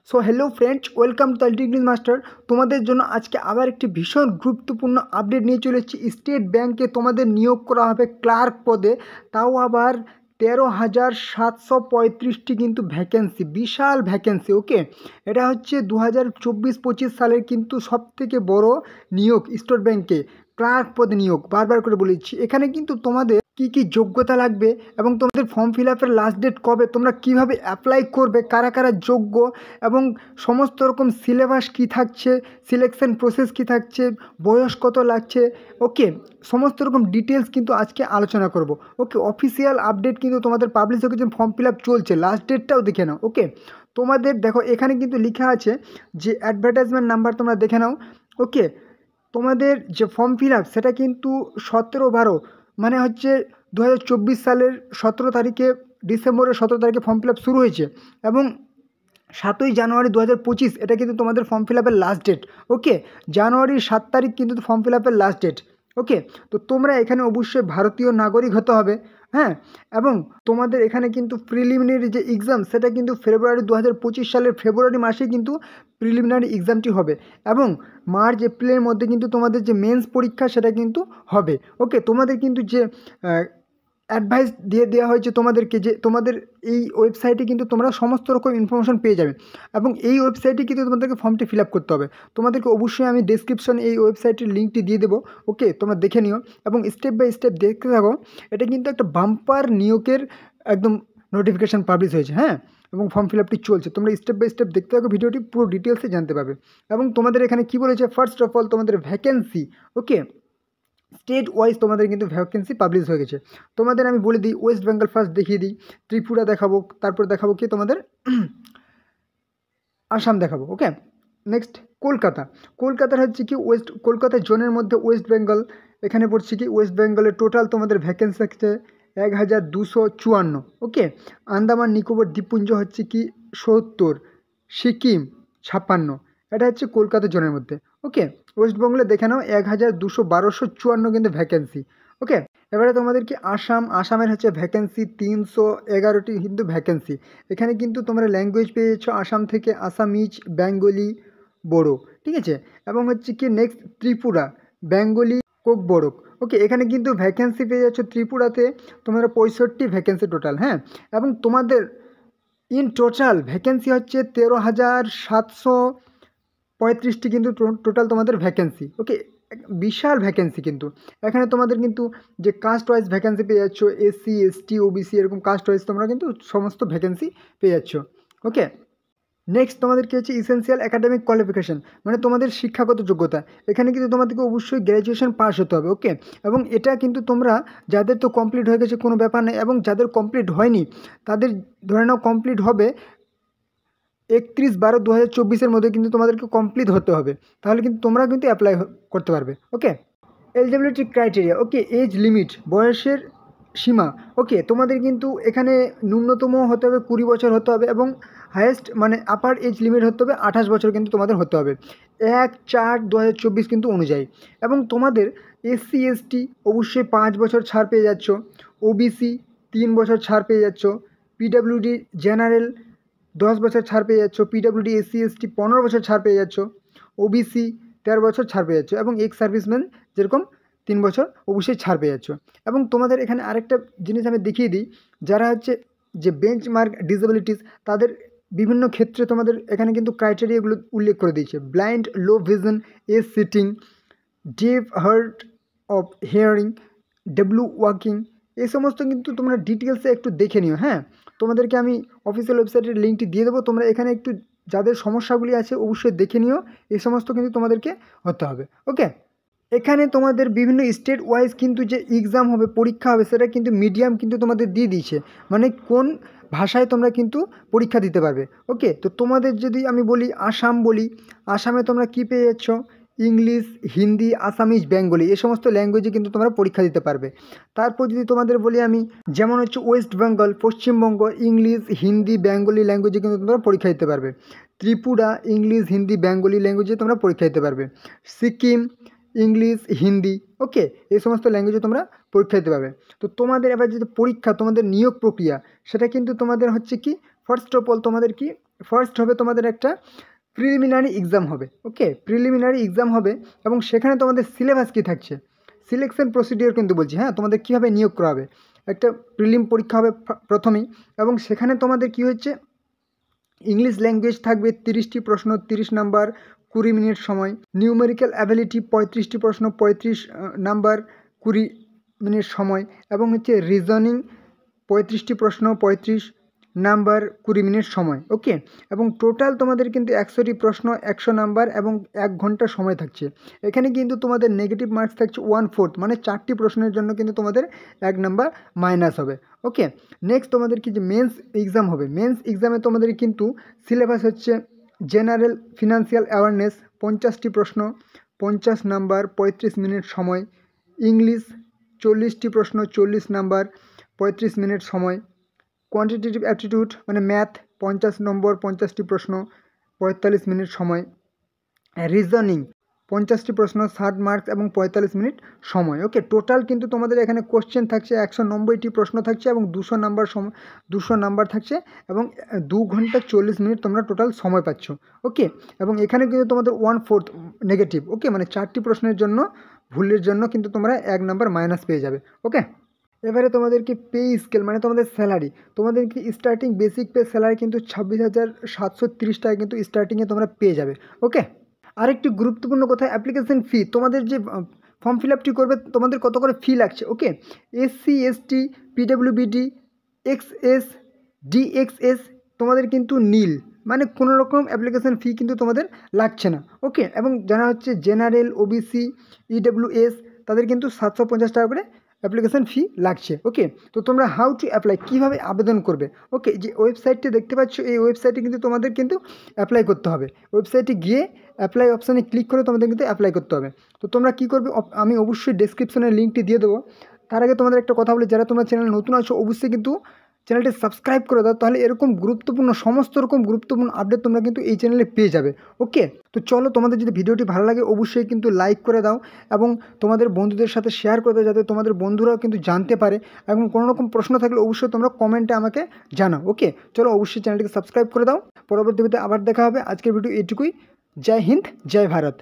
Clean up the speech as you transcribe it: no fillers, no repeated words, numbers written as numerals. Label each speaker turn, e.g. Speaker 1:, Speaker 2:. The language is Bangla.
Speaker 1: So hello friends, welcome to আলটি ইংলিশ মাস্টার। তোমাদের জন্য আজকে আবার একটি ভীষণ গুরুত্বপূর্ণ আপডেট নিয়ে চলে এসেছি। স্টেট ব্যাংকে তোমাদের নিয়োগ করা হবে ক্লার্ক পদে, তাও আবার 13,735টি কিন্তু ভ্যাকেন্সি, বিশাল ভ্যাকেন্সি। ওকে, এটা হচ্ছে 2024-25 সালের কিন্তু সবথেকে বড় নিয়োগ স্টেট ব্যাংকে ক্লার্ক পদে নিয়োগ। বারবার করে বলেছি, এখানে কিন্তু তোমাদের কি কি যোগ্যতা লাগবে এবং তোমাদের ফর্ম ফিল আপের লাস্ট ডেট কবে, তোমরা কিভাবে অ্যাপ্লাই করবে, কারা কারা যোগ্য এবং সমস্ত রকম সিলেবাস কি থাকছে, সিলেকশন প্রসেস কি থাকছে, বয়স কত লাগছে, ওকে, সমস্ত রকম ডিটেলস কিন্তু আজকে আলোচনা করব। ওকে, অফিসিয়াল আপডেট কিন্তু তোমাদের পাবলিশ হয়ে গেছে, ফর্ম ফিল আপ চলছে, লাস্ট ডেটটাও দেখে নাও। ওকে, তোমাদের দেখো এখানে কিন্তু লেখা আছে যে অ্যাডভার্টাইজমেন্ট নাম্বার, তোমরা দেখে নাও। ওকে, তোমাদের যে ফর্ম ফিল আপ সেটা কিন্তু 17/12 মানে হচ্ছে 2024 সালের 17 তারিখে, ডিসেম্বরের 17 তারিখে ফর্ম ফিল আপ শুরু হয়েছে এবং 7ই জানুয়ারি 2025 এটা কিন্তু তোমাদের ফর্ম ফিল আপের লাস্ট ডেট। ওকে, জানুয়ারির 7 তারিখ কিন্তু ফর্ম ফিল আপের লাস্ট ডেট। ওকে, তো তোমরা এখানে অবশ্যই ভারতীয় নাগরিক হতে হবে, হ্যাঁ। এবং তোমাদের এখানে কিন্তু প্রিলিমিনারি যে এক্সাম সেটা কিন্তু ফেব্রুয়ারি 2025 সালের ফেব্রুয়ারি মাসে কিন্তু প্রিলিমিনারি এক্সামটি হবে এবং মার্চ এপ্রিলের মধ্যে কিন্তু তোমাদের যে মেন্স পরীক্ষা সেটা কিন্তু হবে। ওকে, তোমাদের কিন্তু যে অ্যাডভাইস দিয়ে দেওয়া হয়েছে তোমাদেরকে যে তোমাদের এই ওয়েবসাইটে কিন্তু তোমরা সমস্ত রকম ইনফরমেশন পেয়ে যাবে এবং এই ওয়েবসাইটে কিন্তু তোমাদেরকে ফর্মটি ফিল আপ করতে হবে। তোমাদেরকে অবশ্যই আমি ডেসক্রিপশনে এই ওয়েবসাইটের লিঙ্কটি দিয়ে দেবো। ওকে, তোমরা দেখে নিও এবং স্টেপ বাই স্টেপ দেখতে থাকো। এটা কিন্তু একটা বাম্পার নিয়োগের একদম নোটিফিকেশান পাবলিশ হয়েছে, হ্যাঁ, এবং ফর্ম ফিল আপটি চলছে। তোমরা স্টেপ বাই স্টেপ দেখতে থাকো, ভিডিওটি পুরো ডিটেলসে জানতে পারবে। এবং তোমাদের এখানে কী বলেছে, ফার্স্ট অফ অল তোমাদের ভ্যাকেন্সি। ওকে, স্টেট ওয়াইজ তোমাদের কিন্তু ভ্যাকেন্সি পাবলিশ হয়ে গেছে। তোমাদের আমি বলে দিই, ওয়েস্ট বেঙ্গল ফার্স্ট দেখিয়ে দিই, ত্রিপুরা দেখাবো, তারপর দেখাবো কি তোমাদের আসাম দেখাবো। ওকে, নেক্সট কলকাতা। কলকাতার হচ্ছে কি কলকাতা জোনের মধ্যে ওয়েস্ট বেঙ্গল, এখানে পড়ছে কি ওয়েস্ট বেঙ্গলের টোটাল তোমাদের ভ্যাকেন্সি হচ্ছে 1254। ওকে, আন্দামান নিকোবর দ্বীপপুঞ্জ হচ্ছে কি 70, সিকিম 56। এটা হচ্ছে কলকাতা জোনের মধ্যে। ওকে, ওয়েস্টবেঙ্গলে দেখে নাও 1254 কিন্তু ভ্যাকেন্সি। ওকে, এবারে তোমাদেরকে আসামের হচ্ছে ভ্যাকেন্সি 311টি কিন্তু ভ্যাকেন্সি। এখানে কিন্তু তোমরা ল্যাঙ্গুয়েজ পেয়ে যাচ্ছ আসাম থেকে আসামিজ, বেঙ্গলি, বড়ো, ঠিক আছে। এবং হচ্ছে কি নেক্সট ত্রিপুরা, বেঙ্গলি, কোকবরক। ওকে, এখানে কিন্তু ভ্যাকেন্সি পেয়ে যাচ্ছ ত্রিপুরাতে তোমরা 65 ভ্যাকেন্সি টোটাল, হ্যাঁ। এবং তোমাদের ইন টোটাল ভ্যাকেন্সি হচ্ছে 13,735টি কিন্তু টোটাল তোমাদের ভ্যাকেন্সি। ওকে, বিশাল ভ্যাকেন্সি কিন্তু। এখানে তোমাদের কিন্তু যে কাস্ট ওয়াইজ ভ্যাকেন্সি পেয়ে যাচ্ছ, এসসি, এসটি, ওবিসি, এরকম কাস্ট ওয়াইজ তোমরা কিন্তু সমস্ত ভ্যাকেন্সি পেয়ে যাচ্ছ। ওকে, নেক্সট তোমাদেরকে হচ্ছে ইসেন্সিয়াল একাডেমিক কোয়ালিফিকেশান, মানে তোমাদের শিক্ষাগত যোগ্যতা। এখানে কিন্তু তোমাদেরকে অবশ্যই গ্র্যাজুয়েশন পাস হতে হবে। ওকে, এবং এটা কিন্তু তোমরা যাদের তো কমপ্লিট হয়ে গেছে কোনো ব্যাপার নেই, এবং যাদের কমপ্লিট হয়নি তাদের ধরে নাও কমপ্লিট হবে 31/12/2024 মধ্যে কিন্তু তোমাদেরকে কমপ্লিট হতে হবে, তাহলে কিন্তু তোমরা কিন্তু অ্যাপ্লাই করতে পারবে। ওকে, এলিজিবিলিটি ক্রাইটেরিয়া। ওকে, এজ লিমিট, বয়সের সীমা। ওকে, তোমাদের কিন্তু এখানে ন্যূনতম হতে হবে 20 বছর হতে হবে এবং হায়েস্ট মানে আপার এজ লিমিট হতে হবে 28 বছর কিন্তু তোমাদের হতে হবে 1/4/2024 কিন্তু অনুযায়ী। এবং তোমাদের এসসি এসটি অবশ্যই 5 বছর ছাড় পেয়ে যাচ্ছ, ওবিসি 3 বছর ছাড় পেয়ে যাচ্ছ, পিডাব্লিউডি জেনারেল 10 বছর ছাড় পেয়ে যাচ্ছ, পিডাব্লিউডি এসসি এসটি 15 বছর ছাড় পেয়ে যাচ্ছ, ওবিসি 13 বছর ছাড় পেয়ে যাচ্ছ এবং এক্স সার্ভিসম্যান যেরকম 3 বছর অবশ্যই ছাড় পেয়ে যাচ্ছ। এবং তোমাদের এখানে আরেকটা জিনিস আমি দেখিয়ে দিই, যারা হচ্ছে যে বেঞ্চমার্ক ডিসেবিলিটিস তাদের বিভিন্ন ক্ষেত্রে তোমাদের এখানে কিন্তু ক্রাইটেরিয়াগুলো উল্লেখ করে দিয়েছে। Blind, low vision, age sitting, deaf hard of hearing, W walking, এই সমস্ত কিন্তু তোমরা ডিটেলসে একটু দেখে নিও, হ্যাঁ। তোমাদেরকে আমি অফিসিয়াল ওয়েবসাইটের লিঙ্কটি দিয়ে দেবো, তোমরা এখানে একটু যাদের সমস্যাগুলি আছে অবশ্যই দেখে নিও, এই সমস্ত কিন্তু তোমাদেরকে হতে হবে। ওকে, এখানে তোমাদের বিভিন্ন স্টেট ওয়াইজ কিন্তু যে এক্সাম হবে, পরীক্ষা হবে, সেটা কিন্তু মিডিয়াম কিন্তু তোমাদের দিয়ে দিয়েছে, মানে কোন ভাষায় তোমরা কিন্তু পরীক্ষা দিতে পারবে। ওকে, তো তোমাদের যদি আমি বলি আসাম বলি, আসামে তোমরা কী পেয়ে যাচ্ছ, ইংলিশ, হিন্দি, আসামিজ, বেঙ্গলি, এই সমস্ত ল্যাঙ্গুয়েজে কিন্তু তোমরা পরীক্ষা দিতে পারবে। তারপর যদি তোমাদের বলি আমি, যেমন হচ্ছে ওয়েস্ট বেঙ্গল, পশ্চিমবঙ্গ, ইংলিশ, হিন্দি, বেঙ্গলি ল্যাঙ্গুয়েজে কিন্তু তোমরা পরীক্ষা দিতে পারবে। ত্রিপুরা, ইংলিশ, হিন্দি, বেঙ্গলি ল্যাঙ্গুয়েজে তোমরা পরীক্ষা দিতে পারবে। সিকিম, ইংলিশ, হিন্দি, ওকে, এই সমস্ত ল্যাঙ্গুয়েজে তোমরা পরীক্ষা দিতে পারবে। তো তোমাদের এবার যদি পরীক্ষা, তোমাদের নিয়োগ প্রক্রিয়া, সেটা কিন্তু তোমাদের হচ্ছে কি ফার্স্ট অফ অল তোমাদের কি ফার্স্ট হবে তোমাদের একটা প্রিলিমিনারি এক্সাম হবে। ওকে, প্রিলিমিনারি এক্সাম হবে এবং সেখানে তোমাদের সিলেবাস কী থাকছে, সিলেকশন প্রসিডিওর কিন্তু বলছি, হ্যাঁ, তোমাদের কীভাবে নিয়োগ করা হবে। একটা প্রিলিম পরীক্ষা হবে প্রথমেই, এবং সেখানে তোমাদের কি হচ্ছে, ইংলিশ ল্যাঙ্গুয়েজ থাকবে 30টি প্রশ্ন, 30 নাম্বার, 20 মিনিট সময়। নিউমেরিক্যাল অ্যাবিলিটি 35টি প্রশ্ন, 35 নাম্বার, 20 মিনিট সময়। এবং হচ্ছে রিজনিং 35টি প্রশ্ন, 35 নাম্বার, 20 মিনিট সময়। ওকে, এবং টোটাল তোমাদের কিন্তু 100টি প্রশ্ন, 100 নাম্বার এবং 1 ঘন্টা সময় থাকছে। এখানে কিন্তু তোমাদের নেগেটিভ মার্কস থাকছে 1/4, মানে 4টি প্রশ্নের জন্য কিন্তু তোমাদের 1 নাম্বার মাইনাস হবে। ওকে, নেক্সট তোমাদের কি যে মেন্স এক্সাম হবে। মেন্স এক্সামে তোমাদের কিন্তু সিলেবাস হচ্ছে জেনারেল ফিনান্সিয়াল অ্যাওয়ারনেস 50টি প্রশ্ন, 50 নাম্বার, 35 মিনিট সময়। ইংলিশ 40টি প্রশ্ন, 40 নাম্বার, 35 মিনিট সময়। কোয়ান্টিটেটিভ অ্যাপটিটিউড মানে ম্যাথ 50 নম্বর, 50টি প্রশ্ন, 45 মিনিট সময়। রিজনিং 50টি প্রশ্ন, 60 মার্কস এবং 45 মিনিট সময়। ওকে, টোটাল কিন্তু তোমাদের এখানে কোশ্চেন থাকছে 190টি প্রশ্ন থাকছে এবং 200 নাম্বার 200 নাম্বার থাকছে এবং 2 ঘন্টা 40 মিনিট তোমরা টোটাল সময় পাচ্ছ। ওকে, এবং এখানে কিন্তু তোমাদের 1/4 নেগেটিভ। ওকে, মানে 4টি প্রশ্নের জন্য ভুলের জন্য কিন্তু তোমরা 1 নাম্বার মাইনাস পেয়ে যাবে। ওকে, এবারে তোমাদেরকে পে স্কেল মানে তোমাদের স্যালারি, তোমাদেরকে স্টার্টিং বেসিক পে স্যালারি কিন্তু 26,730 টাকা কিন্তু স্টার্টিংয়ে তোমরা পেয়ে যাবে। ওকে, আরেকটি গুরুত্বপূর্ণ কথা, অ্যাপ্লিকেশন ফি, তোমাদের যে ফর্ম ফিল আপটি করবে তোমাদের কত করে ফি লাগছে। ওকে, SC ST PWBD XS DXS তোমাদের কিন্তু নীল, মানে কোনো রকম অ্যাপ্লিকেশন ফি কিন্তু তোমাদের লাগছে না। ওকে, এবং যারা হচ্ছে জেনারেল OBC EWS তাদের কিন্তু 750 টাকা করে অ্যাপ্লিকেশন ফি লাগছে। ওকে, তো তোমরা হাউ টু অ্যাপ্লাই, কীভাবে আবেদন করবে। ওকে, যে ওয়েবসাইটটি দেখতে পাচ্ছ এই ওয়েবসাইটে কিন্তু তোমাদের কিন্তু অ্যাপ্লাই করতে হবে। ওয়েবসাইটে গিয়ে অ্যাপ্লাই অপশানে ক্লিক করে তোমাদের কিন্তু অ্যাপ্লাই করতে হবে। তো তোমরা কী করবে, আমি অবশ্যই ডেসক্রিপশনে লিঙ্কটি দিয়ে দেবো। তার আগে তোমাদের একটা কথা বলি, যারা তোমরা চ্যানেল নতুন আছো অবশ্যই কিন্তু চ্যানেলটি সাবস্ক্রাইব করে দাও, তাহলে এরকম গুরুত্বপূর্ণ সমস্ত রকম গুরুত্বপূর্ণ আপডেট তোমরা কিন্তু এই চ্যানেলে পেয়ে যাবে। ওকে, তো চলো, তোমাদের যদি ভিডিওটি ভালো লাগে অবশ্যই কিন্তু লাইক করে দাও এবং তোমাদের বন্ধুদের সাথে শেয়ার করে দাও, যাতে তোমাদের বন্ধুরাও কিন্তু জানতে পারে। এবং কোনো রকম প্রশ্ন থাকলে অবশ্যই তোমরা কমেন্টে আমাকে জানাও। ওকে, চলো অবশ্যই চ্যানেলটিকে সাবস্ক্রাইব করে দাও। পরবর্তী ভিডিওতে আবার দেখা হবে। আজকের ভিডিও এইটুকুই। জয় হিন্দ, জয় ভারত।